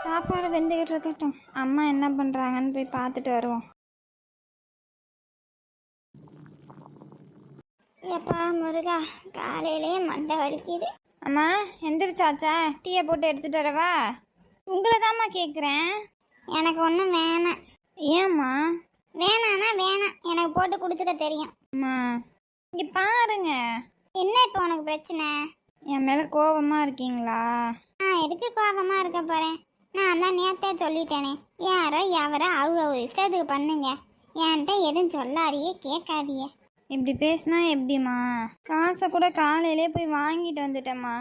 சாப்பாடு வெந்துக்கிட்டு இருக்கட்டும். அம்மா என்ன பண்ணுறாங்கன்னு போய் பார்த்துட்டு வருவோம். எப்பா முருகா, காலையிலே மண்டை வலிக்குது. அம்மா எந்திரிச்சாச்சா? டீயை போட்டு எடுத்துகிட்டு வரவா? உங்களை தாம்மா கேட்குறேன். எனக்கு ஒன்றும் வேணாம். ஏம்மா? வேணான்னா வேணாம், எனக்கு போட்டு குடிச்சுக்க தெரியும். அம்மா இங்கே பாருங்க. என்ன இப்போ உனக்கு பிரச்சனை? என் மேலே கோபமாக இருக்கீங்களா? நான் எதுக்கு கோபமாக இருக்க போகிறேன்? நான் தான் நேற்றே சொல்லிட்டேனே, யாரோ எவரோ அவங்க இஷ்டத்துக்கு பண்ணுங்க, என்கிட்ட எதுவும் சொல்லாதியே கேட்காதியே. இப்படி பேசினா எப்படிம்மா? காசை கூட காலையிலே போய் வாங்கிட்டு வந்துட்டேம்மா,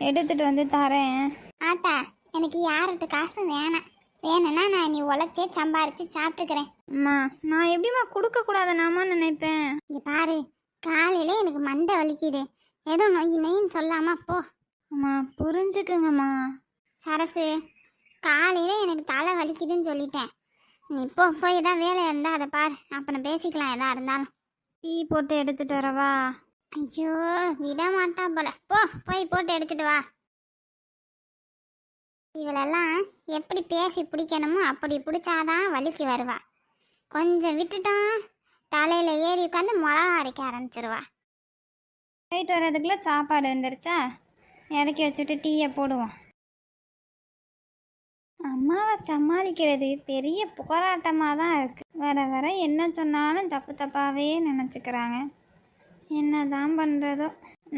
எடுத்துகிட்டு வந்து தரேன். ஆத்தா, எனக்கு யார்கிட்ட காசும் வேணாம். வேணும்னா நான் நீ உழைச்சே சம்பாரித்து சாப்பிட்டுக்கிறேன். அம்மா நான் எப்படிம்மா கொடுக்கக்கூடாதுனாமா நினைப்பேன். இங்கே பாரு, காலையிலே எனக்கு மண்டை வலிக்குது, ஏதோ நொய் நொயின்னு சொல்லாமா போ. அம்மா புரிஞ்சுக்குங்கம்மா. சரசு, காலையில எனக்கு தலை வலிக்குதுன்னு சொல்லிட்டேன். நீ போய் தான் வேலை இருந்தால் அதை பாரு, அப்புறம் பேசிக்கலாம் எதா இருந்தாலும். டீ போட்டு எடுத்துகிட்டு வரவா? ஐயோ, விட மாட்டா போல. போய் போட்டு எடுத்துட்டு வா. இவளெல்லாம் எப்படி பேசி பிடிக்கணுமோ அப்படி பிடிச்சாதான் வலிக்கு வருவா. கொஞ்சம் விட்டுட்டோம், தலையில் ஏறி உட்காந்து மிளகா அரைக்க ஆரம்பிச்சிருவா. போயிட்டு வர்றதுக்குள்ளே சாப்பாடு வந்துருச்சா? இறக்கி வச்சுட்டு டீயை போடுவோம். அம்மாவை சமாளிக்கிறது பெரிய போராட்டமாக தான் இருக்குது. வர என்ன சொன்னாலும் தப்பு தப்பாகவே நினச்சிக்கிறாங்க. என்ன தான் பண்ணுறதோ.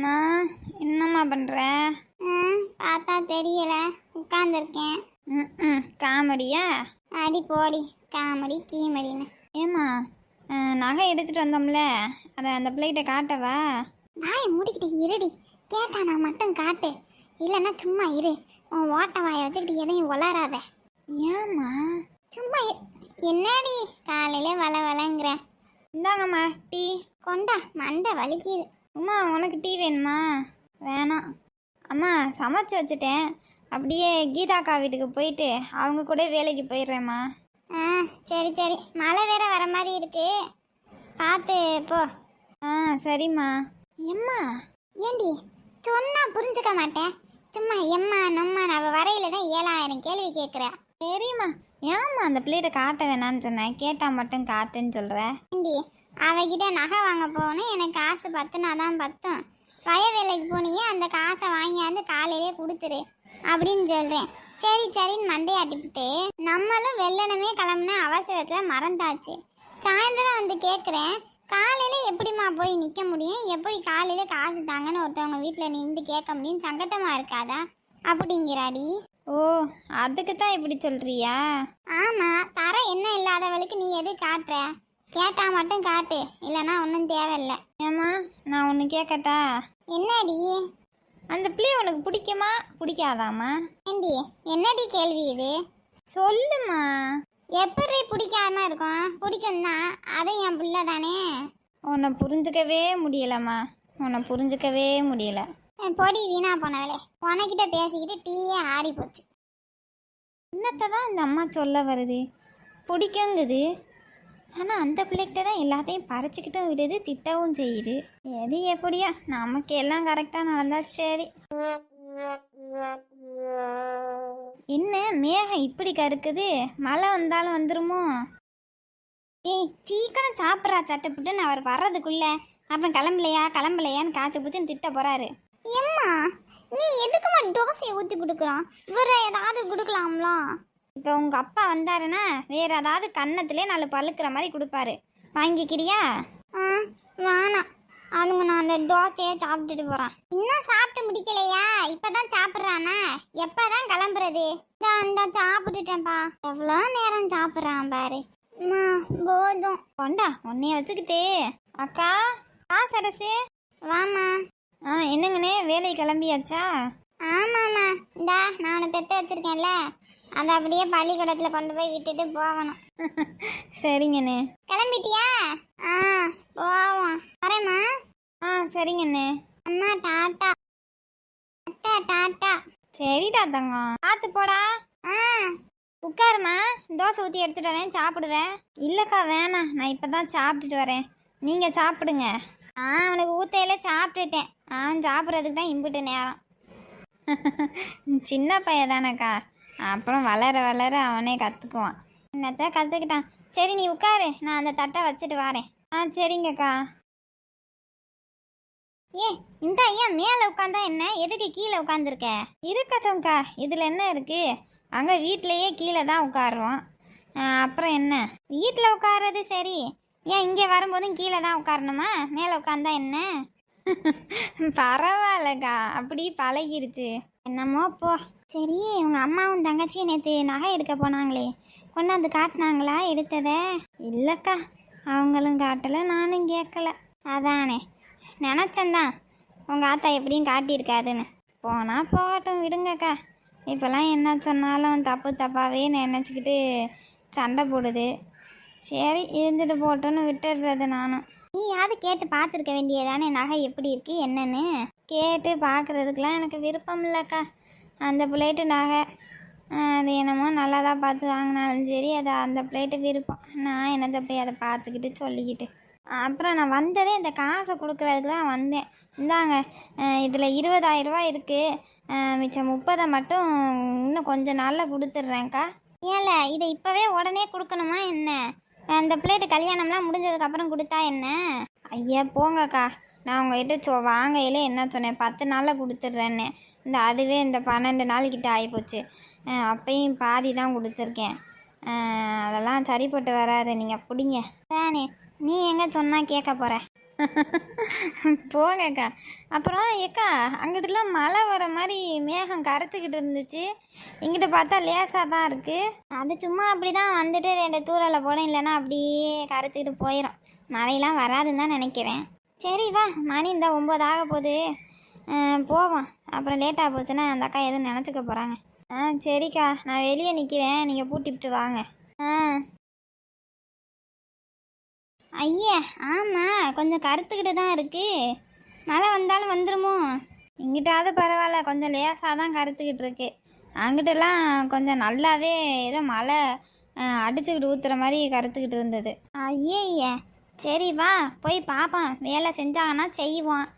நான் என்னம்மா பண்ணுறேன்? பார்த்தா தெரியல, உட்காந்துருக்கேன். காமெடியா? அடி போடி, காமெடி கீமெடின்னு. ஏம்மா நகை எடுத்துகிட்டு வந்தோம்ல, அதை அந்த பிள்ளைகிட்ட காட்டவா? வாயை மூடிக்கிட்டு இருடி, கேட்டா நான் மட்டும் காட்டு, இல்லைன்னா சும்மா இரு. உன் ஓட்ட வாயை வச்சுக்கிட்டு எதையும் வளராத. ஏம்மா? சும்மா என்னடி காலையில வளங்கிற? இந்தாங்கம்மா டீ. கொண்டா, மண்டை வலிக்குது. அம்மா உனக்கு டீ வேணுமா? வேணாம். அம்மா சமைச்சு வச்சுட்டேன், அப்படியே கீதாக்கா வீட்டுக்கு போயிட்டு அவங்க கூட வேலைக்கு போயிடுறேம்மா. சரி, மழை வேற வர மாதிரி இருக்கு, பார்த்து போ. சரிம்மா. எம்மா ஏண்டி சொன்னா புரிஞ்சுக்க மாட்டேன், சும்மா எம்மா நொம்மா அவள் வரையில தான் 7000 கேள்வி கேட்குற. சரிம்மா. ஏம்மா அந்த பிள்ளைகிட்ட காட்ட வேணான்னு சொன்னேன், கேட்டால் மட்டும் காட்டுன்னு சொல்கிற. ஏண்டி அவகிட்ட நகை வாங்க போகணும், எனக்கு காசு பத்துனாதான் பத்தும். வய வேலைக்கு போனியே, அந்த காசை வாங்கியாந்து காலையிலே கொடுத்துரு அப்படின்னு சொல்கிறேன். சரின்னு மண்டையாட்டிவிட்டு நம்மளும் வெள்ளனமே கிளம்புன அவசரத்தில் மறந்தாச்சு. சாயந்தரம் வந்து கேட்குறேன், காலையில எப்படிம்மா போய் நிற்க முடியும், எப்படி காலையில காசு தாங்கன்னு ஒருத்தவங்க வீட்டில் நின்று கேட்க முடியும், சங்கட்டமாக இருக்காதா அப்படிங்கிறாடி. ஓ, அதுக்கு தான் இப்படி சொல்கிறியா? ஆமாம், தர என்ன இல்லாதவளுக்கு நீ எது காட்டுற? கேட்டால் மட்டும் காட்டு, இல்லைன்னா ஒன்றும் தேவையில்லை. ஏம்மா நான் ஒன்று கேட்கட்டா? என்னடி? அந்த பிள்ளை உனக்கு பிடிக்குமா பிடிக்காதாம்மா? ஏண்டி என்னடி கேள்வி இது? சொல்லுமா. எப்படி பிடிக்காம இருக்கும்? பிடிக்கும் தான், அது என் பிள்ளை தானே. உன்னை புரிஞ்சுக்கவே முடியலம்மா, உன்னை புரிஞ்சுக்கவே முடியல. பொடி வீணா போனவளே, உனக்கிட்ட பேசிக்கிட்டு டீயே ஆறி போச்சு. என்னத்தை தான் இந்த அம்மா சொல்ல வருது? பிடிக்குங்குது, ஆனால் அந்த பிள்ளைகிட்ட தான் எல்லாத்தையும் பறிச்சுக்கிட்டும் விடுது, திட்டவும் செய்யுது. எது எப்படியா, நமக்கு எல்லாம் கரெக்டாக நடந்தா சரி. என்ன மேகம் இப்படி கருக்குது? மழை வந்தாலும் வந்துருமோ? ஏய் சீக்கிரம் சாப்பிட்றா சட்டப்பட்டுன்னு அவர் வர்றதுக்குள்ள அப்புறம் கிளம்பலையான்னு காய்ச்சி பூச்சின்னு திட்ட போறாரு. எம்மா நீ எதுக்குமா தோசையை ஊற்றி கொடுக்குறான்? வேற ஏதாவது கொடுக்கலாம்ல? இப்போ உங்கள் அப்பா வந்தாருன்னா வேற ஏதாவது கன்னத்திலே 4 பழுக்கிற மாதிரி கொடுப்பாரு, வாங்கிக்கிறியா? வேணாம், அதுங்க நான் அந்த தோசையை சாப்பிட்டுட்டு போகிறான். இன்னும் சாப்பிட்டு முடிக்கலையா? இப்போதான் சாப்பிட்றானா? எப்போ தான் கிளம்புறது? இந்த சாப்பிட்டுட்டேன்ப்பா. எவ்வளோ நேரம் சாப்பிட்றான் பாரு. போதும். கொண்டா உன்னைய வச்சுக்கிட்டு. அக்கா சரசு வாமா. என்னங்கண்ணே வேலை கிளம்பியாச்சா? ஆமாம்மா, இந்தா நான் பெற்று வச்சுருக்கேன்ல, அதை அப்படியே பள்ளிக்கூடத்தில் கொண்டு போய் விட்டுட்டு போகணும். சரிங்கண்ணே. கிளம்பிட்டியா? போவோம். வரேம்மா. சரிங்கண்ணே. அம்மா டாட்டா. டாட்டா. சரிடா தங்கம், பார்த்து போடா. உட்காருமா, தோசை ஊற்றி எடுத்துட்டு வரேன், சாப்பிடுவேன். இல்லைக்கா வேணாம், நான் இப்போ தான் சாப்பிட்டுட்டு வரேன், நீங்கள் சாப்பிடுங்க. அவனுக்கு ஊத்தையில சாப்பிட்டுட்டேன், அவன் சாப்பிட்றதுக்கு தான் இம்புட்டு நேரம். சின்ன பையன் தானேக்கா, அப்புறம் வளர வளர அவனே கற்றுக்குவான். என்னத்த கற்றுக்கிட்டான். சரி நீ உட்காரு, நான் அந்த தட்டை வச்சுட்டு வரேன். சரிங்கக்கா. இந்த ஐயா மேலே உட்காந்தா என்ன, எதுக்கு கீழே உட்காந்துருக்க? இருக்கட்டும்க்கா, இதில் என்ன இருக்கு, அங்கே வீட்டிலையே கீழே தான் உட்காடுறோம். அப்புறம் என்ன, வீட்டில் உட்கார்றது சரி, ஏன் இங்கே வரும்போதும் கீழே தான் உட்காரணுமா? மேலே உட்காந்தா என்ன? பரவாயில்லக்கா, அப்படி பழகிருச்சு. என்னமோ போ. சரி, உங்கள் அம்மாவும் தங்கச்சியும் நேற்று நகை எடுக்க போனாங்களே, கொண்டாந்து காட்டினாங்களா எடுத்ததை? இல்லைக்கா, அவங்களும் காட்டலை, நானும் கேட்கல. அதானே நினச்சேன்தான் உங்கள் ஆத்தா எப்படியும் காட்டியிருக்காதுன்னு. போனால் போகட்டும், விடுங்கக்கா. இப்போல்லாம் என்ன சொன்னாலும் தப்பாகவே நினச்சிக்கிட்டு சண்டை போடுது. சரி, இருந்துட்டு போட்டோன்னு விட்டுடுறது நானும். நீ யாவது கேட்டு பார்த்துருக்க வேண்டியதானே நகை எப்படி இருக்குது என்னன்னு. கேட்டு பார்க்குறதுக்கெலாம் எனக்கு விருப்பம் இல்லைக்கா. அந்த பிளேட்டு நகை அது என்னமோ நல்லா தான் பார்த்து வாங்கினாலும் சரி, அது அந்த பிளேட்டு விருப்பம். நான் என்னத்தை போய் அதை பார்த்துக்கிட்டு சொல்லிக்கிட்டு. அப்புறம் நான் வந்ததே இந்த காசை கொடுக்குறதுக்கு தான் வந்தேன். இந்தாங்க, இதில் 20,000 ரூபா இருக்குது, மிச்சம் 30 மட்டும் இன்னும் கொஞ்சம் நாளில் கொடுத்துட்றேன்க்கா. ஏல, இதை இப்போவே உடனே கொடுக்கணுமா என்ன? அந்த பிளேட்டு கல்யாணம்லாம் முடிஞ்சதுக்கப்புறம் கொடுத்தா என்ன? ஐயா போங்கக்கா, நான் உங்கள்கிட்ட வாங்கையில் என்ன சொன்னேன், 10 நாளில் கொடுத்துட்றேன்னு. அதுவே இந்த 12 நாள்கிட்ட ஆகிப்போச்சு. அப்பையும் பாதி தான் கொடுத்துருக்கேன். அதெல்லாம் சரிப்பட்டு வராது, நீங்கள் பிடிங்க தானே. நீ எங்கே சொன்னால் கேட்க போகிற? போங்கக்கா. அப்புறம் ஏக்கா, அங்கிட்டலாம் மழை வர மாதிரி மேகம் கருத்துக்கிட்டு இருந்துச்சு, இங்கிட்ட பார்த்தா லேசாக தான் இருக்குது. அது சும்மா அப்படி தான் வந்துட்டு 2 தூரலை போடும், இல்லைன்னா அப்படியே கருத்துக்கிட்டு போயிடும். மழையெல்லாம் வராதுன்னு தான் நினைக்கிறேன். சரி வா, மணி இந்த 9 ஆக போகுது, போவோம். அப்புறம் லேட்டாக போச்சுன்னா அந்த அக்கா எதுவும் நினச்சிக்க போகிறாங்க. சரிக்கா, நான் வெளியே நிற்கிறேன், நீங்கள் பூட்டிவிட்டு வாங்க. ஐயா ஆமாம், கொஞ்சம் கருத்துக்கிட்டு தான் இருக்குது. மழை வந்தாலும் வந்துடுமோ? இங்கிட்டாவது பரவாயில்ல, கொஞ்சம் லேசாக தான் கருத்துக்கிட்டு இருக்கு. அங்கிட்டலாம் கொஞ்சம் நல்லாவே ஏதோ மழை அடிச்சுக்கிட்டு ஊற்றுற மாதிரி கருத்துக்கிட்டு இருந்தது. ஐயா சரி வா, போய் பார்ப்போம். வேலை செஞ்சாங்கன்னா செய்வோம்,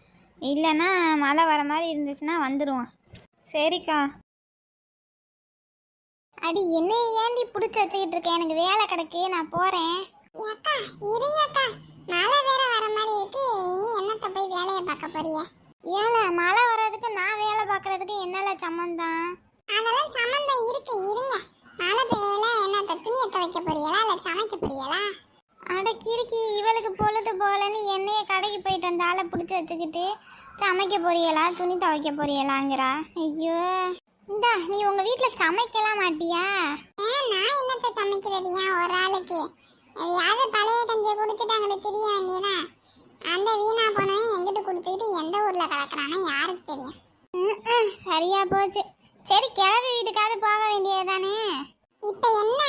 இல்லைன்னா மழை வர மாதிரி இருந்துச்சுன்னா வந்துடுவோம். சரிக்கா. அடி என்ன ஏண்டி பிடிச்சி வச்சுக்கிட்டு இருக்கேன், எனக்கு வேலை கிடக்கு, நான் போகிறேன். அக்கா இருங்கக்கா, மழை வேற வர மாதிரி இருக்கு, இனி என்னத்த போய் வேலையை பார்க்க போறிய? ஏல, மழை வர்றதுக்கு நான் வேலை பார்க்கறதுக்கு என்னல சம்மந்தம்? அதெல்லாம் சம்மந்தம் இருக்கு, இருங்க. மழை பெய்யல, என்னத்த துணியை துவைக்க போறீங்களா இல்லை சமைக்க போறீங்களா? அட கிறுக்கி, இவளுக்கு பொழுது போலன்னு என்னைய கடைக்கு போயிட்டு வந்த ஆளை பிடிச்சி வச்சுக்கிட்டு சமைக்க போறீங்களா துணி துவைக்க போறீங்களாங்கிறா. ஐயோ, இந்தா நீ உங்க வீட்டில் சமைக்கலாம் மாட்டியா? நான் என்னத்த சமைக்கிறது, ஏன் ஒரு ஆளுக்கு எதையாவது பழைய கஞ்சியை குடிச்சிட்டாங்கன்னு தெரிய வேண்டியதான். அந்த வீணா போனவன் எங்கிட்ட குடிச்சுக்கிட்டு எந்த ஊர்ல கிடக்குறான்னு யாருக்கு தெரியும்? சரியா போச்சு. சரி, கிளம்பி வீட்டுக்காவது போக வேண்டியதுதானே. இப்ப என்ன,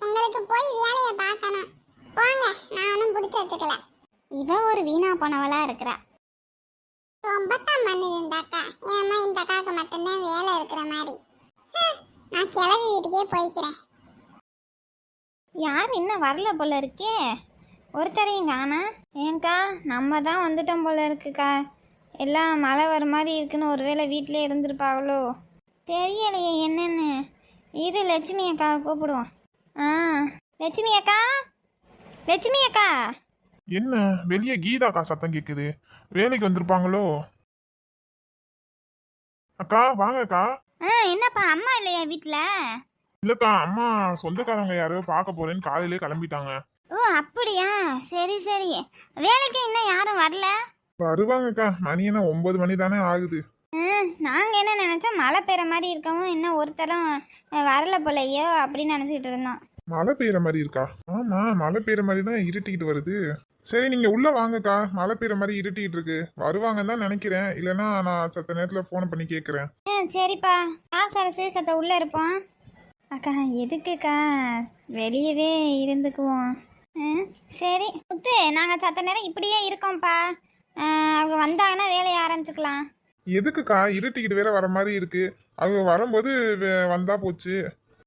உங்களுக்கு போய் வேலையை பார்க்கணும். போங்க, நான் ஒன்றும் பிடிச்சி வச்சுக்கல. இவ ஒரு வீணா போனவளா இருக்கிறா. ரொம்ப தான் பண்ணுது இந்த அக்கா. ஏமா இந்த அக்காவுக்கு மட்டும்தான் வேலை இருக்கிற மாதிரி. நான் கிளம்பி வீட்டுக்கே போய்க்கிறேன். யார் இன்னும் வரல போல இருக்கே, ஒருத்தரையும் காணா. ஏங்கா, நம்ம தான் வந்துட்டோம் போல இருக்குக்கா. எல்லாம் மழை வர மாதிரி இருக்குன்னு ஒருவேளை வீட்டிலே இருந்திருப்பாங்களோ தெரியலையே என்னன்னு. இரு, லட்சுமி அக்காவை கூப்பிடுவோம். லட்சுமி அக்கா, லட்சுமி அக்கா. என்ன வெளியே கீதாக்கா சத்தம் கேக்குது, வேலைக்கு வந்திருப்பாங்களோ? அக்கா வாங்கக்கா. என்னப்பா, அம்மா இல்லையா வீட்டில்? இல்லக்கா, அம்மா சொந்தக்காரங்க யாரோ பார்க்க போறேன்னு காலையிலே கிளம்பிட்டாங்க. ஓ அப்படியா, சரி சரி. வேலைக்கு இன்னும் யாரும் வரல? வருவாங்கக்கா, மணி என்ன 9 மணி தானே ஆகுது. நாங்கள் என்ன நினச்சோம், மழை பெய்கிற மாதிரி இருக்கவும் இன்னும் ஒருத்தரும் வரல போலையோ அப்படின்னு நினச்சிக்கிட்டு இருந்தோம். மழை பெய்யுற மாதிரி இருக்கா? ஆமா, மழை பெய்யுற மாதிரி தான் இருட்டிக்கிட்டு வருது. சரி நீங்க உள்ள வாங்கக்கா, மழை பெய்யுற மாதிரி இருட்டிக்கிட்டு இருக்கு. வருவாங்கன்னு தான் நினைக்கிறேன், இல்லைன்னா நான் சத்த நேரத்துல போன் பண்ணி கேட்குறேன். சரிப்பா, காசு அரசு சத்த உள்ளே இருப்போம். அக்கா எதுக்குக்கா, வெளியவே இருந்துக்குவோம். சரி முத்து, நாங்கள் சத்த நேரம் இப்படியே இருக்கோம்ப்பா. அவங்க வந்தாங்கன்னா வேலையை ஆரம்பிச்சுக்கலாம். எதுக்குக்கா, இருட்டிக்கிட்டு வேற வர மாதிரி இருக்கு. அவங்க வரும்போது வந்தா போச்சு.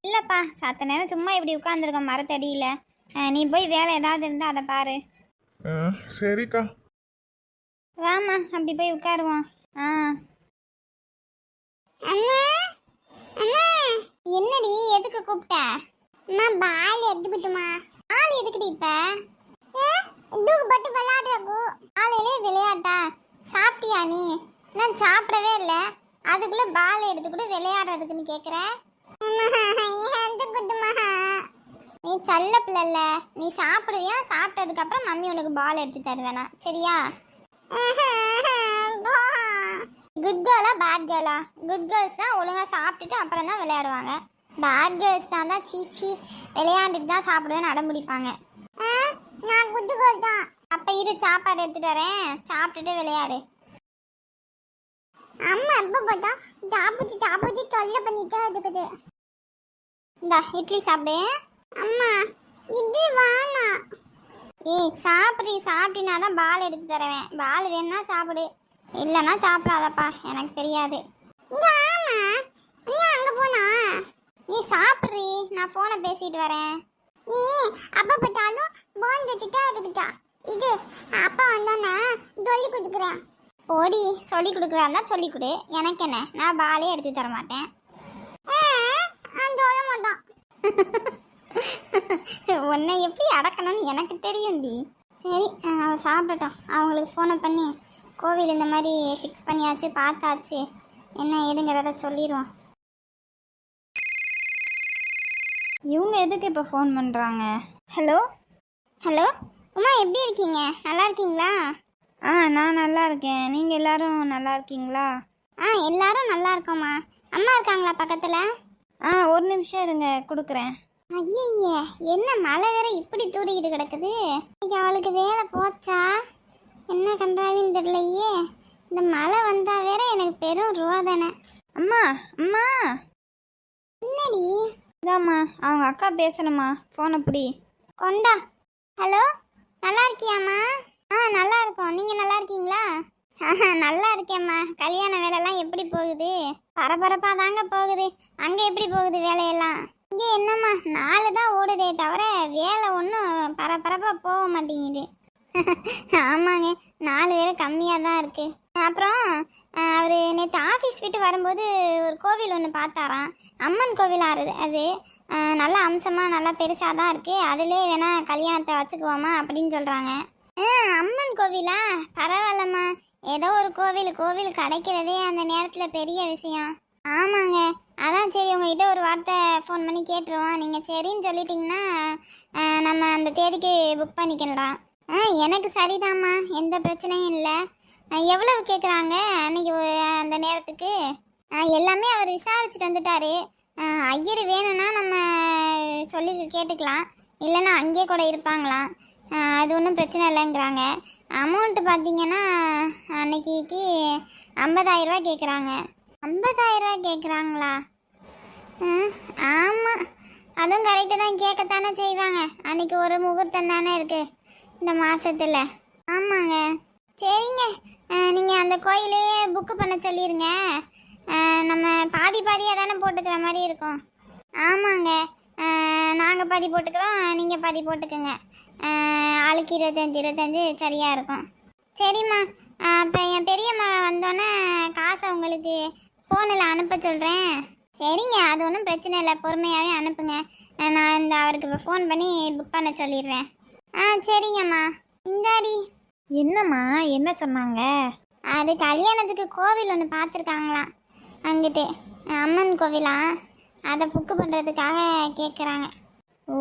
இல்லைப்பா, சத்த நேரம் சும்மா இப்படி உட்காந்துருக்கோம் மரத்தடியில். நீ போய் வேலை ஏதாவது இருந்தால் அதை பாரு. சரிக்கா. வாமா, அப்படி போய் உட்காருவோம். என்னடி கூப்பிட்ட? அம்மா பால் எடுத்துக்கிட்டுமா. பால் எதுக்குடி இப்ப? இதுக்கு பட்டு விளையாடுறக்கு. காலையிலே விளையாட்டா? சாப்பிட்டியா நீ? நான் சாப்பிடவே இல்லை, அதுக்குள்ள பால் எடுத்துக்கிட்டு விளையாடுறதுக்குன்னு கேட்குற? நீ சல்ல பிள்ளைல, நீ சாப்பிடுவியா? சாப்பிட்டதுக்கு அப்புறம் மம்மி உனக்கு பால் எடுத்து தருவேனா, சரியா? குட் கேர்ளா பேட் கேர்ளா? குட் கேர்ள்ஸ் தான் ஒழுங்கா சாப்பிட்டுட்டு அப்புறம் தான் விளையாடுவாங்க. பேட் கேர்ள்ஸ் தான் சீச்சி விளையாண்டுட்டு தான் சாப்பிடுவேன்னு அடம்பிடிப்பாங்க. நான் குட் கேர்ள் தான். அப்ப இது சாப்பாடு எடுத்துட்டு வரேன், சாப்பிட்டுட்டு விளையாடு. அம்மா எப்ப பார்த்தா சாப்பிட்டு தொல்லை பண்ணிட்டே இருக்குது. இந்த இட்லி சாப்பிடு. அம்மா இது வேணாம். ஏய் சாப்பிட்டினா தான் பால் எடுத்து தருவேன். பால் வேணும்னா சாப்பிடு, இல்லைன்னா சாப்பிடாதப்பா, எனக்கு தெரியாது. ஆமா நீ அங்கே போனா நீ சாப்பிட்றி, நான் ஃபோனை பேசிட்டு வரேன். நீ அப்பா பார்த்தாலும் போன் வச்சுட்டா அதுக்கிட்டா. இது அப்பா வந்தானே சொல்லி கொடுக்குறேன். ஓடி சொல்லி கொடுக்குறாருந்தா சொல்லி கொடு, எனக்கு என்ன, நான் பாலே எடுத்து தர மாட்டேன். சொல்ல மாட்டான். உன்னை எப்படி அடக்கணும்னு எனக்கு தெரியும்டி. சரி அவன் சாப்பிடட்டும். அவங்களுக்கு ஃபோனை பண்ணி கோவில் இந்த மாதிரி ஃபிக்ஸ் பண்ணியாச்சு, பார்த்தாச்சு, என்ன ஏதுங்கிறத சொல்லிடுவோம். இவங்க எதுக்கு இப்போ ஃபோன் பண்ணுறாங்க? ஹலோ ஹலோ உமா, எப்படி இருக்கீங்க? நல்லா இருக்கீங்களா? நான் நல்லா இருக்கேன். நீங்கள் எல்லாரும் நல்லா இருக்கீங்களா? எல்லாரும் நல்லா இருக்கோம்மா. அம்மா இருக்காங்களா பக்கத்தில்? ஒரு நிமிஷம் இருங்க, கொடுக்குறேன். ஐயே, என்ன மழை வேற இப்படி தூரிக்கிட்டு கிடக்குது. இன்னைக்கு அவளுக்கு வேலை போச்சா என்ன கண்டாவின்னு தெரியலையே. இந்த மழை வந்தா வேற எனக்கு பெரும் ரோதனை. அம்மா அம்மா, என்னடி? இதாம்மா அவங்க அக்கா பேசணுமா, ஃபோனை பிடி. கொண்டா. ஹலோ, நல்லா இருக்கியாம்மா? நல்லா இருக்கோம். நீங்கள் நல்லா இருக்கீங்களா? நல்லா இருக்கேம்மா. கல்யாண வேலைலாம் எப்படி போகுது? பரபரப்பாக தாங்க போகுது. அங்கே எப்படி போகுது வேலையெல்லாம்? இங்கே என்னம்மா 4 தான் ஓடுதே தவிர வேலை ஒன்றும் பரபரப்பாக போக மாட்டேங்குது. ஆமாங்க, 4 பேர் கம்மியாக தான் இருக்குது. அப்புறம் அவர் நேற்று ஆஃபீஸ் விட்டு வரும்போது ஒரு கோவில் ஒன்று பார்த்தாராம். அம்மன் கோவில் ஆறுது அது. நல்லா அம்சமாக நல்லா பெருசாக தான் இருக்குது. அதிலே வேணால் கல்யாணத்தை வச்சுக்குவோமா அப்படின்னு சொல்கிறாங்க. அம்மன் கோவிலா? பரவாயில்லம்மா, ஏதோ ஒரு கோவில் கிடைக்கிறதே அந்த நேரத்தில் பெரிய விஷயம். ஆமாங்க, அதான் சரி உங்ககிட்ட ஒரு வார்த்தை ஃபோன் பண்ணி கேட்டுருவோம். நீங்கள் சரின்னு சொல்லிட்டீங்கன்னா நம்ம அந்த தேதிக்கு புக் பண்ணிக்கலாம். எனக்கு சரிதாம்மா, எந்த பிரச்சனையும் இல்லை. எவ்வளவு கேட்குறாங்க அன்னைக்கு அந்த நேரத்துக்கு? எல்லாமே அவர் விசாரிச்சுட்டு வந்துட்டாரு. ஐயர் வேணும்னா நம்ம சொல்லி கேட்டுக்கலாம், இல்லைன்னா அங்கேயே கூட இருப்பாங்களாம். அது ஒன்றும் பிரச்சனை இல்லைங்கிறாங்க. அமௌண்ட்டு பார்த்தீங்கன்னா அன்னைக்கு 50,000 ரூபா கேட்குறாங்க. 50,000 ரூபா கேட்குறாங்களா? ஆமாம், அதுவும் கரெக்டு தான், கேட்கத்தானே செய்வாங்க. அன்னைக்கு ஒரு முகூர்த்தம் தானே இருக்குது இந்த மாதத்தில். ஆமாங்க, சரிங்க, நீங்கள் அந்த கோயிலே புக்கு பண்ண சொல்லிடுங்க. நம்ம பாதியாக தானே போட்டுக்கிற மாதிரி இருக்கும். ஆமாங்க, நாங்கள் பாதி போட்டுக்கிறோம், நீங்கள் பாதி போட்டுக்கோங்க. ஆளுக்கு 25 சரியாக இருக்கும். சரிம்மா, இப்போ என் பெரியம்மா வந்தோன்னே காசை உங்களுக்கு ஃபோனில் அனுப்ப சொல்கிறேன். சரிங்க, அது ஒன்றும் பிரச்சனை இல்லை, பொறுமையாகவே அனுப்புங்க. நான் இந்த அவருக்கு இப்போ ஃபோன் பண்ணி புக் பண்ண சொல்லிடுறேன். சரிங்கம்மா. இந்தாடி. என்னம்மா, என்ன சொன்னாங்க? அது கல்யாணத்துக்கு கோவில் ஒன்று பார்த்துருக்காங்களாம் அங்கிட்டு, அம்மன் கோவிலா, அதை புக்கு பண்ணுறதுக்காக கேட்குறாங்க. ஓ,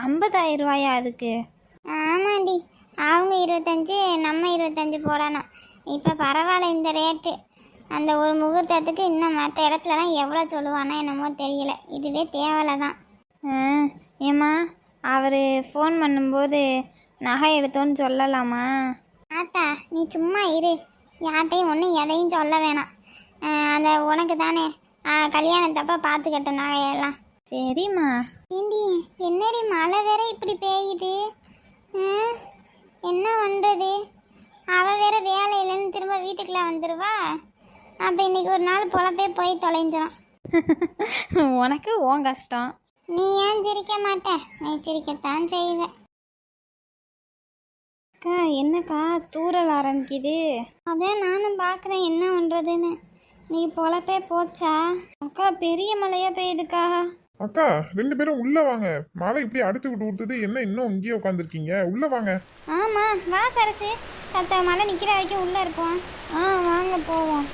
50,000 ரூபாயா அதுக்கு? ஆமாண்டி, அவங்க 25, நம்ம 25 போடணும். இப்போ பரவாயில்ல இந்த ரேட்டு. அந்த ஒரு முகூர்த்தத்துக்கு இன்னும் மற்ற இடத்துலலாம் எவ்வளோ சொல்லுவானோ என்னமோ தெரியல. இதுவே தேவலை தான். ஏம்மா, அவர் ஃபோன் பண்ணும்போது நகை எடுத்தோன்னு சொல்லலாமா? ஆத்தா நீ சும்மா இரு, யார்கிட்டையும் ஒன்றும் எதையும் சொல்ல வேணாம். அந்த உனக்கு தானே கல்யாணத்தப்ப பார்த்துக்கட்டும் நகையெல்லாம். சரிம்மா. ஏண்டி, என்னடி மழை வேற இப்படி பெய்யுது? என்ன பண்ணுறது? அவள் வேற வேலையிலேருந்து திரும்ப வீட்டுக்குள்ளே வந்துடுவா. அப்போ இன்னைக்கு ஒரு நாள் பொழப்பே போய் தொலைஞ்சிடும். உனக்கு உன் கஷ்டம். நீ ஏன் சிரிக்க மாட்ட? நீ சிரிக்கத்தான் செய்வேன். அக்கா, என்னக்கா தூறல் ஆரம்பிக்குது? அதான் நானும் பார்க்குறேன் என்ன பண்ணுறதுன்னு. நீ பொழப்பே போச்சா? அக்கா, பெரிய மழையா பெய்யுதுக்கா. அக்கா 2 பேரும் உள்ள வாங்க. மழை இப்படி அடிச்சு விட்டு விட்டுது, என்ன இன்னும் இங்கேயே உட்காந்துருக்கீங்க? உள்ள வாங்க. ஆமாம் வா சரசு, சத்த மழை நிற்கிற வரைக்கும் உள்ளே இருப்போம். வாங்க போவோம்.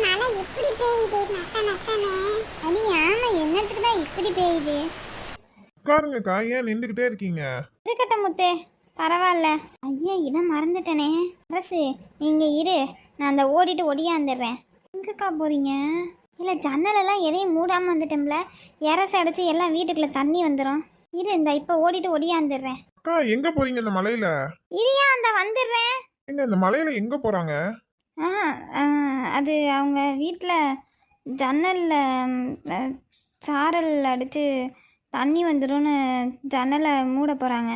மழை எப்படி பெய்யுது நட்ட நட்டனே. அடி ஆமாம், என்னத்துக்கு தான் இப்படி பெய்யுது? உட்காருங்கக்கா, ஏன் நின்றுக்கிட்டே இருக்கீங்க? இருக்கட்டும் முத்து, பரவாயில்ல. ஐயா இதை மறந்துட்டனே. அரசு நீங்கள் இரு, நான் அந்த ஓடிட்டு ஒடியாந்துடுறேன். எங்கக்கா போகிறீங்க? இல்லை ஜன்னலெல்லாம் எதையும் மூடாமல் வந்துட்டோம்ல, இறச அடிச்சு எல்லாம் வீட்டுக்குள்ளே தண்ணி வந்துடும். இரு இந்த இப்போ ஓடிட்டு ஒடியாந்துடுறேன். அக்கா எங்க போறீங்க இந்த மலையில? இரியா அந்த வந்துடுறேன். எங்க இந்த மலையில எங்க போறாங்க? அது அவங்க வீட்டில் ஜன்னலில் சாரல் அடித்து தண்ணி வந்துடும்னு ஜன்னலை மூட போகிறாங்க.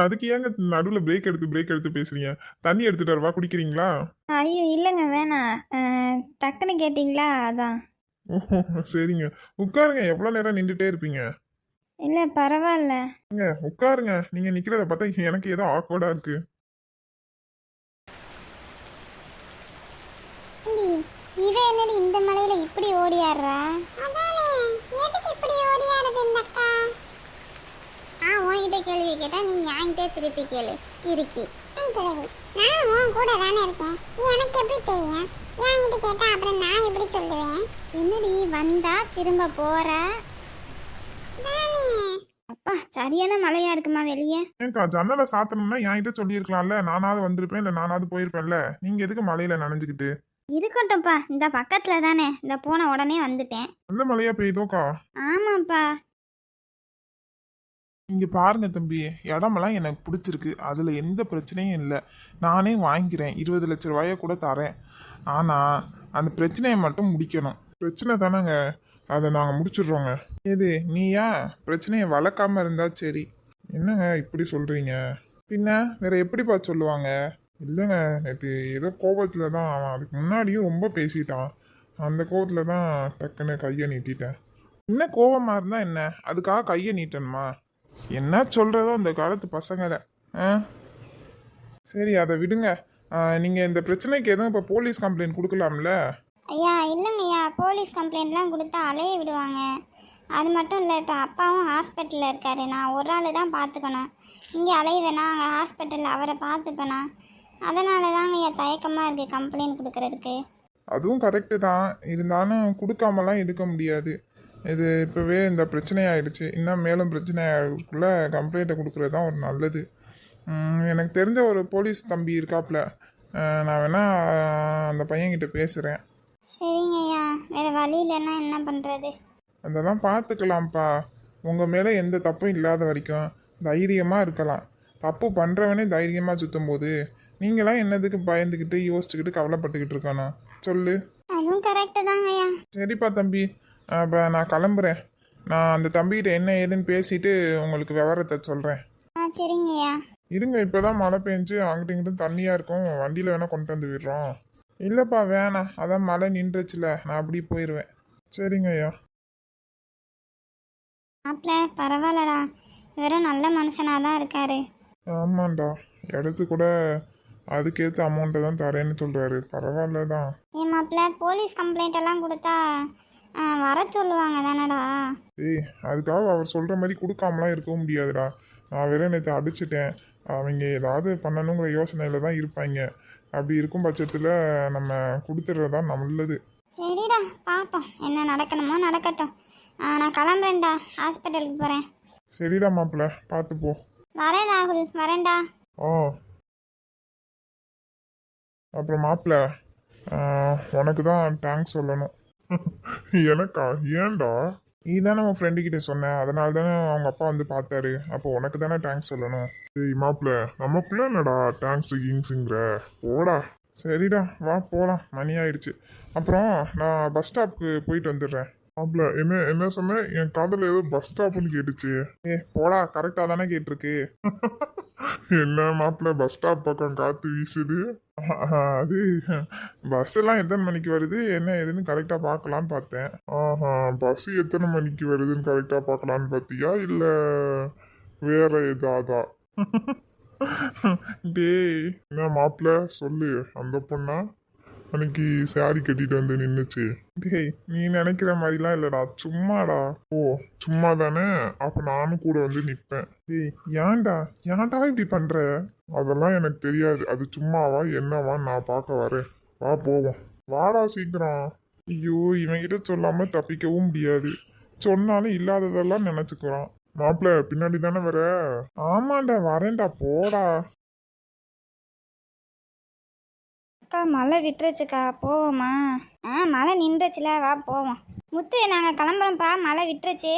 அதுக்கு ஏங்க நடுவில் பிரேக் எடுத்து பேசுறீங்க? தண்ணி எடுத்துட்டு வரவா, குடிக்கிறீங்களா? ஐயோ இல்லைங்க வேணாம், டக்குன்னு கேட்டிங்களா அதான். ஓஹோ சரிங்க, உட்காருங்க. எவ்வளோ நேரம் நின்றுட்டே இருப்பீங்க? இல்லை பரவாயில்ல. ஏங்க உட்காருங்க. நீங்க நிக்கிறத பார்த்தா எனக்கு ஏதோ ஆக்வர்டா இருக்கு. இவ என்னடி இந்த மலையில இப்படி ஓடியாடுறா? அதானே, எதுக்கு இப்படி ஓடியாடுது இந்த அக்கா? உன்கிட்ட கேள்வி கேட்டா நீ என்கிட்ட திருப்பி கேளு கிறுக்கி. கிழவி, நான் உன் கூட தானே இருக்கேன், எனக்கு எப்படி தெரியும்? என்கிட்ட கேட்டா அப்புறம் நான் எப்படி சொல்லுவேன்? என்னடி வந்தா திரும்ப போற? அப்பா சரியான மழையா இருக்குமா வெளியே? ஏன்க்கா ஜன்னலை சாத்தணும்னா என்கிட்ட சொல்லியிருக்கலாம்ல, நானாவது வந்திருப்பேன், இல்லை நானாவது போயிருப்பேன்ல. நீங்க எதுக்கு மலையில நனைஞ்சுக்கிட்டு? இருக்கட்டும்ப்பா, இந்த பக்கத்தில் தானே, இந்த போன உடனே வந்துட்டேன். நல்ல மழையா பெய்யுதோக்கா? ஆமாப்பா. இங்க பாருங்க தம்பி, இடமெல்லாம் எனக்கு பிடிச்சிருக்கு, அதுல எந்த பிரச்சனையும் இல்லை. நானே வாங்கிக்கிறேன், 20 லட்ச ரூபாய கூட தரேன். ஆனா அந்த பிரச்சனையை மட்டும் முடிக்கணும். பிரச்சனை தானேங்க, அதை நாங்கள் முடிச்சிடுறோங்க. இது நீயா பிரச்சனையை வளர்க்காம இருந்தா சரி. என்னங்க இப்படி சொல்றீங்க? பின்ன வேற எப்படிப்பா சொல்லுவாங்க? இல்லைங்க, நேற்று ஏதோ கோபத்தில் தான், அவன் அதுக்கு முன்னாடியும் ரொம்ப பேசிட்டான். அந்த கோபத்தில் தான் டக்குன்னு கையை நீட்டிட்டேன். என்ன கோபமாக இருந்தால் என்ன, அதுக்காக கையை நீட்டணுமா? என்ன சொல்கிறதோ அந்த காலத்து பசங்களை. சரி அதை விடுங்க. நீங்கள் இந்த பிரச்சனைக்கு எதுவும் இப்போ போலீஸ் கம்ப்ளைண்ட் கொடுக்கலாம்ல? ஐயா இல்லைங்கய்யா, போலீஸ் கம்ப்ளைண்ட்லாம் கொடுத்தா அலைய விடுவாங்க. அது மட்டும் இல்லை, இப்போ அப்பாவும் ஹாஸ்பிட்டலில் இருக்காரு, நான் ஒரு ஆள் தான் பார்த்துக்கணும். இங்கே அலைவேனா, அங்கே ஹாஸ்பிட்டலில் அவரை பார்த்துப்பேனா, அதனால தாங்க ஐயா தயக்கமாக இருக்குது கம்ப்ளைண்ட் கொடுக்கறதுக்கு. அதுவும் கரெக்டு தான், இருந்தாலும் கொடுக்காமலாம் இருக்க முடியாது. இது இப்போவே இந்த பிரச்சனை ஆயிடுச்சு, இன்னும் மேலும் பிரச்சனை ஆகிறதுக்குள்ளே கம்ப்ளைண்ட்டை கொடுக்குறது தான் ஒரு நல்லது. எனக்கு தெரிஞ்ச ஒரு போலீஸ் தம்பி இருக்காப்புல, நான் வேணா அந்த பையன்கிட்ட பேசுகிறேன். சரிங்க ஐயா, வேறு வழி இல்லைன்னா என்ன பண்ணுறது? அதெல்லாம் பார்த்துக்கலாம்ப்பா. உங்கள் மேலே எந்த தப்பும் இல்லாத வரைக்கும் தைரியமாக இருக்கலாம். தப்பு பண்ணுறவனே தைரியமாக சுற்றும் போது நீங்களாம் என்னதுக்கு பயந்துக்கிட்டு யோசிச்சுக்கிட்டு கவலைப்பட்டுக்கிட்டு இருக்கணும் சொல்லு? அதுவும் கரெக்டு தாங்க ஐயா. சரிப்பா தம்பி, இப்போ நான் கிளம்புறேன். நான் அந்த தம்பிகிட்ட என்ன ஏதுன்னு பேசிட்டு உங்களுக்கு விவரத்தை சொல்கிறேன். சரிங்க ஐயா. இருங்க, இப்போ தான் மழை பெஞ்சு அங்கிட்டு இங்கிட்டும் தண்ணியாக இருக்கும், வண்டியில் வேணால் கொண்டு வந்து விடுறோம். இல்லைப்பா வேணாம், அதான் மழை நின்றுச்சுல, நான் அப்படி போயிடுவேன். சரிங்க ஐயா. மாப்பிள்ள பரவாயில்லடா, வெறும் நல்ல மனுஷனாக தான் இருக்காரு. ஆமாண்டா, இடத்து கூட அதுக்கேற்ற அமௌண்ட்டை தான் தரேன்னு சொல்கிறாரு. பரவாயில்ல தான். ஏன் மாப்பிள்ள, போலீஸ் கம்ப்ளைண்ட் எல்லாம் கொடுத்தா வர சொல்லுவாங்க தானடா? ஏய், அதுக்காக அவர் சொல்கிற மாதிரி கொடுக்காமலாம் இருக்கவும் முடியாதுடா. நான் வேற நேற்று அடிச்சிட்டேன். அவங்க ஏதாவது பண்ணணுங்கிற யோசனையில் தான் இருப்பாங்க. அப்படி இருக்கும் பட்சத்தில் நம்ம கொடுத்துட்றது தான் நல்லது. சரிடா, பார்ப்போம், என்ன நடக்கணுமோ நடக்கட்டும். நான் கிளம்புறேன்டா, ஹாஸ்பிட்டலுக்கு போகிறேன். சரிடா மாப்பிள்ள, பார்த்து போ. வரேன் ராகுல், வரேன்டா. ஆ அப்புறம் மாப்பிள்ள, உனக்கு தான் தேங்க்ஸ் சொல்லணும். எனக்கா? ஏன்டா? நீ தானே உன் ஃப்ரெண்டுக்கிட்ட சொன்ன, அதனால தானே அவங்க அப்பா வந்து பார்த்தாரு. அப்போ உனக்கு தானே தேங்க்ஸ் சொல்லணும். சரி மாப்பிள்ள, நமக்குள்ள என்னடா தேங்க்ஸ் கிங்ஸுங்கிற? போடா. சரிடா வா போகலாம், மணி ஆயிடுச்சு. அப்புறம் நான் பஸ் ஸ்டாப்புக்கு போயிட்டு வந்துடுறேன். மாப்பிள்ள என்ன சொன்ன? என் காதில் ஏதோ பஸ் ஸ்டாப்னு கேட்டுச்சு. போடா, கரெக்டாக தானே கேட்டிருக்கு. என்ன மாப்பிள்ள பஸ் ஸ்டாப் பக்கம் காற்று வீசுது? அது பஸ் எல்லாம் எத்தனை மணிக்கு வருது என்ன ஏதுன்னு கரெக்டாக பார்க்கலான்னு பார்த்தேன். பஸ் எத்தனை மணிக்கு வருதுன்னு கரெக்டாக பார்க்கலான்னு பார்த்தியா, இல்லை வேற ஏதாதா? டேய் என்ன மாப்பிள்ள சொல்லு, அந்த பொண்ணா அன்னைக்கு சாரி கட்டிட்டு வந்து நின்னுச்சு? டேய் நீ நினைக்கிற மாதிரிலாம் இல்லடா, சும்மாடா. ஓ சும்மா தானே, அப்ப நானும் கூட வந்து நிப்பேன். டேய் ஏன்டா ஏன்டா இப்படி பண்ற? அதெல்லாம் எனக்கு தெரியாது, அது சும்மாவா என்னவா நான் பார்க்க வரேன். வா போவோம், வாடா சீக்கிரம். ஐயோ இவன்கிட்ட சொல்லாம தப்பிக்கவும் முடியாது, சொன்னாலும் இல்லாததெல்லாம் நினைச்சுக்கிறான். மாப்பிள்ள பின்னாடி தானே வர? ஆமாண்டா வரேன்டா, போடா. அக்கா மழை விட்டுருச்சுக்கா, போவோமா? மழை நின்றுச்சுல, வா போவோம். முத்து நாங்கள் கிளம்புறோம்ப்பா, மழை விட்டுருச்சு.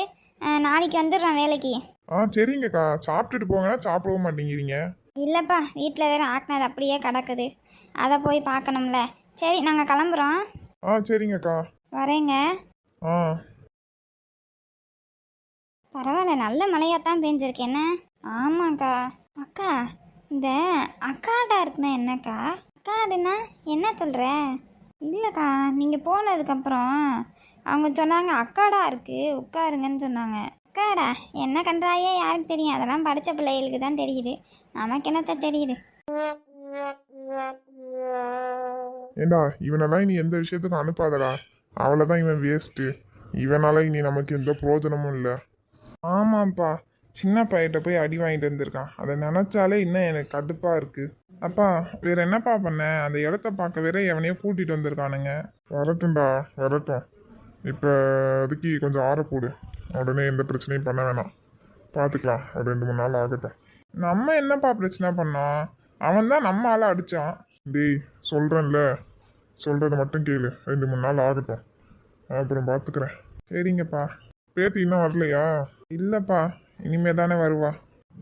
நாளைக்கு வந்துடுறோம் வேலைக்கு. சரிங்கக்கா, சாப்பிட்டுட்டு போங்கன்னா சாப்பிடவும் மாட்டேங்கிறீங்க. இல்லைப்பா, வீட்டில் வேற ஆக்கினது அப்படியே கிடக்குது, அதை போய் பார்க்கணும்ல. சரி நாங்கள் கிளம்புறோம். சரிங்கக்கா. வரேங்க. ஆ பரவாயில்ல, நல்ல மழையாத்தான் பெஞ்சிருக்கு என்ன? ஆமாக்கா. அக்கா இந்த அக்காடா இருக்குன்னா என்னக்கா? அக்காடுன்னா என்ன சொல்கிற? இல்லைக்கா, நீங்கள் போனதுக்கப்புறம் அவங்க சொன்னாங்க அக்காடா இருக்கு உட்காருங்கன்னு சொன்னாங்க. அக்காடா என்ன கண்டாயே யாருக்கு தெரியும்? அதெல்லாம் படித்த பிள்ளைகளுக்கு தான் தெரியுது, நமக்கு என்னத்த தெரியுது. ஏண்டா இவனெல்லாம் இனி எந்த விஷயத்துக்கும் அனுப்பாதடா, அவ்வளோதான் இவன் வேஸ்ட்டு. இவனால இனி நமக்கு எந்த பிரயோஜனமும் இல்லை. ஆமாப்பா, சின்ன பையிட்ட போய் அடி வாங்கிட்டு வந்திருக்கான், அதை நினச்சாலே இன்னும் எனக்கு கடுப்பாக இருக்குது. அப்பா வேற என்னப்பா பண்ண? அந்த இடத்த பார்க்க வேற எவனையோ கூட்டிகிட்டு வந்திருக்கானுங்க. வரட்டும்டா வரட்டும், இப்போ அதுக்கு கொஞ்சம் ஆற போடு, உடனே எந்த பிரச்சனையும் பண்ண வேணாம், பார்த்துக்கலாம், ஒரு 2-3 நாள் ஆகட்டும். நம்ம என்னப்பா பிரச்சனை பண்ணோம்? அவன் தான் நம்ம ஆளை அடித்தான். டேய் சொல்கிறேன்ல, சொல்கிறத மட்டும் கேளு, 2-3 நாள் ஆகட்டும், அப்புறம் பார்த்துக்கிறேன். சரிங்கப்பா. பேத்தி இன்னும் வரலையா? இல்லைப்பா, இனிமே தானே வருவா.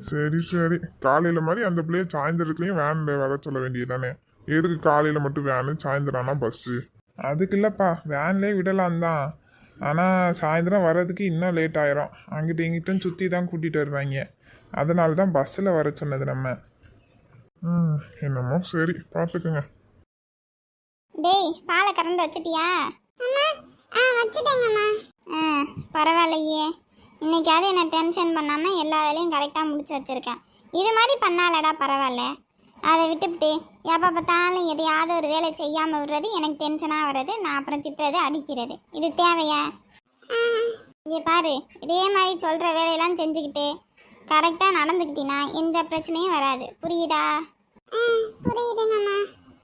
சரி சரி, காலையில் மாதிரி அந்த பிள்ளைய சாயந்தரத்துலேயும் வேனில் வர சொல்ல வேண்டியது தானே? எதுக்கு காலையில் மட்டும் வேனு, சாயந்தரம்னா பஸ்ஸு? அதுக்கு இல்லைப்பா, வேன்லேயே விடலாம் தான், ஆனால் சாயந்தரம் வர்றதுக்கு இன்னும் லேட் ஆயிரும், அங்கிட்ட இங்கிட்டும் சுற்றி தான் கூட்டிகிட்டு வருவாங்க, அதனால தான் பஸ்ஸில் வர சொன்னது நம்ம. என்னமோ சரி, பார்த்துக்குங்க. டேய் பாலை கறந்து வச்சிட்டியா? வச்சுட்டேங்கம்மா. பரவாயில்லையே, இன்னைக்காவது என்ன டென்ஷன் பண்ணாமல் எல்லா வேலையும் கரெக்டாக முடிச்சு வச்சுருக்கேன். இது மாதிரி பண்ணாலடா பரவாயில்ல, அதை விட்டுவிட்டு எப்போ பார்த்தாலும் எதையாவது ஒரு வேலை செய்யாமல் விடுறது எனக்கு டென்ஷனாக வர்றது, நான் அப்புறம் திட்டுறது அடிக்கிறது, இது தேவையா? இங்கே பாரு, இதே மாதிரி சொல்கிற வேலையெல்லாம் செஞ்சுக்கிட்டு கரெக்டாக நடந்துக்கிட்டீங்கன்னா எந்த பிரச்சனையும் வராது, புரியுதா? புரியுதுங்கம்மா.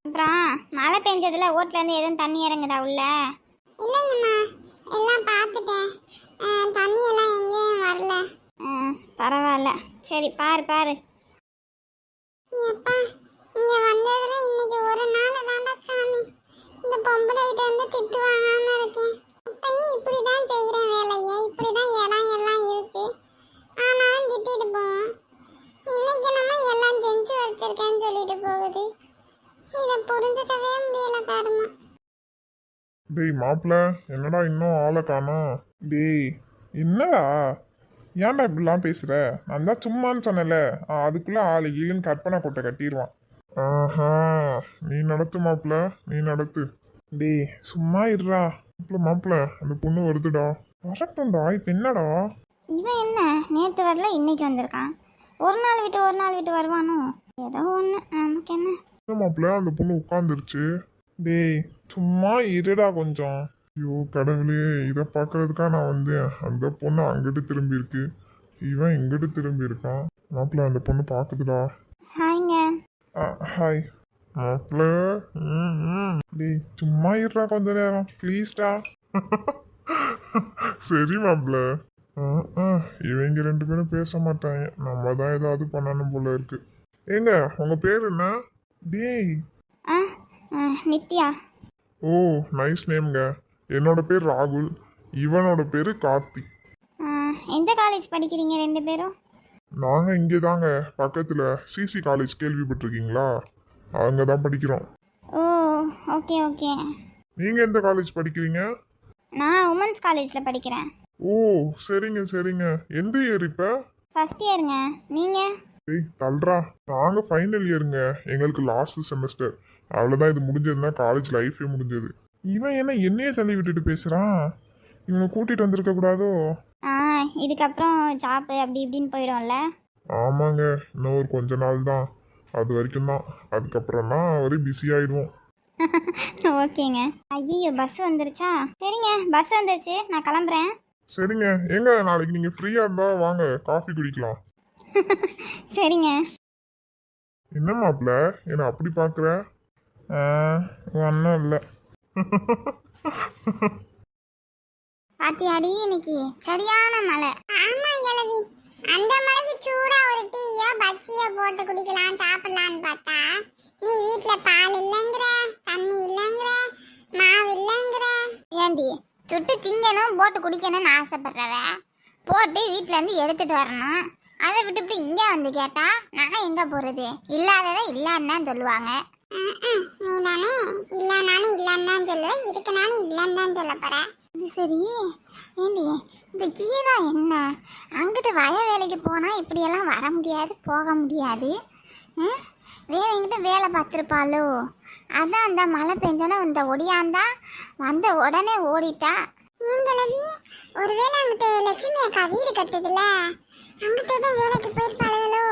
அப்புறம் மழை பெஞ்சதில் ஓட்டிலேருந்து எதுவும் தண்ணி இறங்குதா உள்ள? இல்லைங்கம்மா, எல்லாம் பார்த்துட்டேன், தண்ணி எல்லாம் எங்கேயும் வரல. பரவாயில்ல, சரி பாரு பாரு. அப்பா இங்க வந்ததுல இன்னைக்கு ஒரு நாள் தாண்டா சாமி, இந்த பொம்பளைகிட்ட இருந்து திட்டு வாங்காம இருக்கேன். அப்பயும் இப்படிதான் செய்கிறேன் வேலையை, இப்படிதான் இடம் எல்லாம் இருக்கு, ஆனாலும் திட்டிட்டு போவோம். இன்னைக்கு நம்ம எல்லாம் செஞ்சு வச்சிருக்கேன்னு சொல்லிட்டு போகுது, இதை புரிஞ்சுக்கவே முடியல காரணமா. டேய் மாப்பிள்ள, என்னடா இன்னும் ஆளை காணோம்? டேய் என்னடா, ஏன்டா இப்படிலாம் பேசுற? நான் தான் சும்மான்னு சொன்னல, அதுக்குள்ள ஆளு ஈழுன்னு கற்பனை கொட்டை கட்டிடுவான். ஆஹா, நீ நடத்து மாப்பிள்ள, நீ நடத்து. டேய் சும்மா இருடா. மாப்பிள்ள அந்த பொண்ணு வருதுடா. வரட்டும்டா, இப்போ என்னடா? இவன் என்ன நேற்று வரல இன்னைக்கு வந்திருக்கான், ஒரு நாள் விட்டு வருவானோ? ஏதோ ஒன்று, நமக்கு என்ன? மாப்பிள்ள அந்த பொண்ணு உட்காந்துருச்சு. டேய் சும்மா இருடா கொஞ்சம். ஐயோ கடவுளே, இதை பார்க்கறதுக்கா நான் வந்தேன். அந்த பொண்ணு அங்கிட்டு திரும்பி இருக்கு, இவன் இங்கிட்டு திரும்பி இருக்கான். மாப்பிள்ள அந்த பொண்ணு பார்க்குதுடா. ஹாய்ங்க. ஹாய் மாப்பிள்ள. டேய் சும்மா இருடா கொஞ்ச நேரம் ப்ளீஸ்டா. சரி மாப்பிள்ள. இவங்க 2 பேரும் பேச மாட்டாங்க, நம்ம தான் ஏதாவது பண்ணணும் போல இருக்கு. ஏங்க உங்க பேர் என்ன? டேய் நித்யா. ஓ நைஸ் நேம்ங்க. என்னோட பேர் ராகுல், இவனோட பேர் கார்த்திக். எந்த காலேஜ் படிக்கிறீங்க 2 பேரும்? நாங்கள் இங்கே தாங்க பக்கத்தில் சிசி காலேஜ் கேள்விப்பட்டிருக்கீங்களா? அங்கே தான் படிக்கிறோம். ஓ ஓகே ஓகே. நீங்கள் எந்த காலேஜ் படிக்கிறீங்க? நான் உமன்ஸ் காலேஜில் படிக்கிறேன். ஓ சரிங்க சரிங்க. எந்த இயர் இப்போ? ஃபர்ஸ்ட் இயருங்க. நீங்கள்? ஏய் தல்றா, நாங்கள் ஃபைனல் இயருங்க, எங்களுக்கு லாஸ்ட் செமஸ்டர், அவ்வளோதான். இது முடிஞ்சதுன்னா காலேஜ் லைஃபே முடிஞ்சது. இவன் என்ன என்னையே தள்ளி விட்டுட்டு பேசுகிறான்? இவனை கூட்டிகிட்டு வந்திருக்க கூடாதோ? இதுக்கப்புறம் ஜாப்பு அப்படி இப்படின்னு போயிடும்ல. ஆமாங்க, இன்னும் ஒரு கொஞ்ச நாள் தான், அது வரைக்கும் தான். அதுக்கப்புறம்னா ஒரு பிஸி ஆயிடுவோம். ஓகேங்க. ஐயோ பஸ் வந்துருச்சா? சரிங்க, பஸ் வந்துருச்சு, நான் கிளம்புறேன். சரிங்க, எங்க நாளைக்கு நீங்க ஃப்ரீயா இருந்தா வாங்க, காஃபி குடிக்கலாம். சரிங்க. என்ன மாப்பிள்ள என்ன அப்படி பார்க்குற? ஒன்றும் இல்லை. பாத்தியாடி இன்னைக்கு சரியான மழை. ஆமா கிழவி, அந்த மழைக்கு சூடா ஒரு டீயோ பஜ்ஜியோ போட்டு குடிக்கலாம் சாப்பிடலான்னு பார்த்தா நீ வீட்ல பால் இல்லைங்கிற, தண்ணி இல்லைங்கிற, மாவு இல்லைங்கிற. ஏண்டி சுட்டு திங்கணும் போட்டு குடிக்கணும்னு ஆசைப்படுறவ போட்டு வீட்ல இருந்து எடுத்துட்டு வரணும். அதை விட்டு இப்படி இங்கே வந்து கேட்டா நான் எங்க போறது? இல்லாததை இல்லைன்னு தான் சொல்லுவாங்க. நீ தானே இல்லைனாலும் இல்லைன்னு தான் சொல்லுவேன், இருக்குனாலும் இல்லைன்னு தான் சொல்ல போற. இது சரி ஏண்டி இந்த கீதா என்ன அங்கிட்டு வய வேலைக்கு போனால் இப்படியெல்லாம் வர முடியாது போக முடியாது. வேற எங்கிட்ட வேலை பார்த்துருப்பாளோ? அதான் அந்த மழை பெஞ்சோன்னா இந்த ஒடியாந்தா வந்த உடனே ஓடிட்டா. ஏங்களவி ஒருவேளை அங்கிட்ட லட்சுமி அக்கா வீடு கட்டுதுல்ல, அங்கிட்ட தான் வேலைக்கு போயிருப்பாளோ?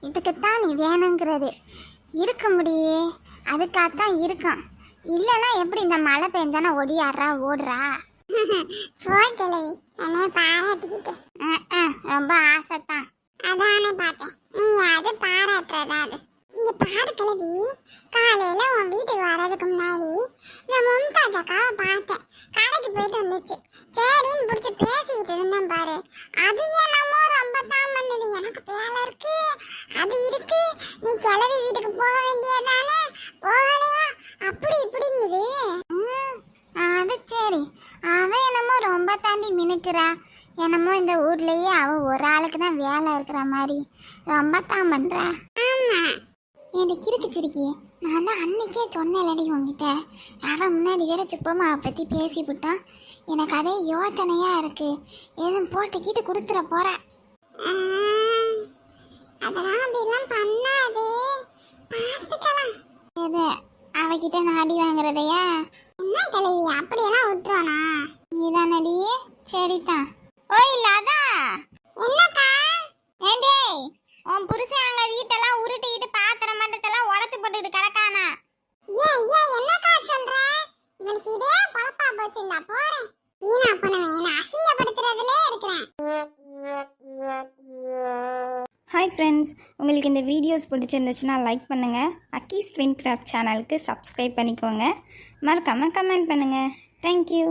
இதுக்குத்தான் நீ வேணுங்கிறது இருக்க முடியே, அதுக்காகத்தான் இருக்கும். இல்லைன்னா எப்படி இந்த மழை பெஞ்சானா ஒடியாடுறா ஓடுறா? போய் கிழவி என்னைய பாராட்டிக்கிட்டு ரொம்ப ஆசைத்தான், அதானே பார்த்தேன். நீ அது பாராட்டுறதா? அது இங்க பாரு கிழவி, காலையில உன் வீட்டுக்கு வர்றதுக்கு முன்னாடி இந்த மும்தாஜ் அக்காவை பார்த்தேன், கடைக்கு போயிட்டு வந்துச்சு. சரின்னு பிடிச்சி பேசிக்கிட்டு இருந்தேன் பாரு. அது என்னமோ ரொம்ப தான் பண்ணுது, எனக்கு வேலை இருக்கு அது இருக்கு, நீ கிளவி வீட்டுக்கு போக வேண்டியதானே, போகலையா அப்படி இப்படிங்குது. அது சரி, அவ என்னமோ ரொம்ப தாண்டி மினுக்குறா. என்னமோ இந்த ஊர்லயே அவ ஒரு ஆளுக்கு தான் வேலை இருக்கிற மாதிரி ரொம்ப தான் பண்றா. ஆமா எனக்கு இருக்கு சிரிக்கி, நான் தான் அன்னைக்கே சொன்னேன்லடி உங்ககிட்ட. அவன் முன்னாடி வேற சுப்பம்மாவை பத்தி பேசிவிட்டான். எனக்கு அதே யோசனையா இருக்கு, எதுவும் போட்டுக்கிட்டு கொடுத்துட போற. அதெல்லாம் அப்படிலாம் பண்ணாது, பார்த்துக்கலாம். எது அவகிட்ட நாடி வாங்குறதையா? என்ன கிழவி அப்படியெல்லாம் விட்டுறானா? நீதானடி? சரிதான். ஓய் இல்லாதா என்னக்கா? ஏண்டே உன் புருஷன் அங்க வீட்டெல்லாம் உருட்டிக்கிட்டு பாத்திரம் மட்டத்தெல்லாம் உடச்சு போட்டுக்கிட்டு கிடக்கானா? என்னக்கா சொல்ற? இவனுக்கு இதே பழப்பா போச்சு. இந்த போறேன், வீணா பண்ணுவேன், என்ன அசிங்கப்படுத்துறதுலே இருக்கிறேன். ஹாய் ஃப்ரெண்ட்ஸ், உங்களுக்கு இந்த வீடியோஸ் பிடிச்சிருந்துச்சுன்னா லைக் பண்ணுங்கள். அக்கீஸ் ட்வின் கிராஃப்ட் சேனலுக்கு சப்ஸ்கிரைப் பண்ணிக்கோங்க. மறக்காமல் கமெண்ட் பண்ணுங்கள். தேங்க்யூ.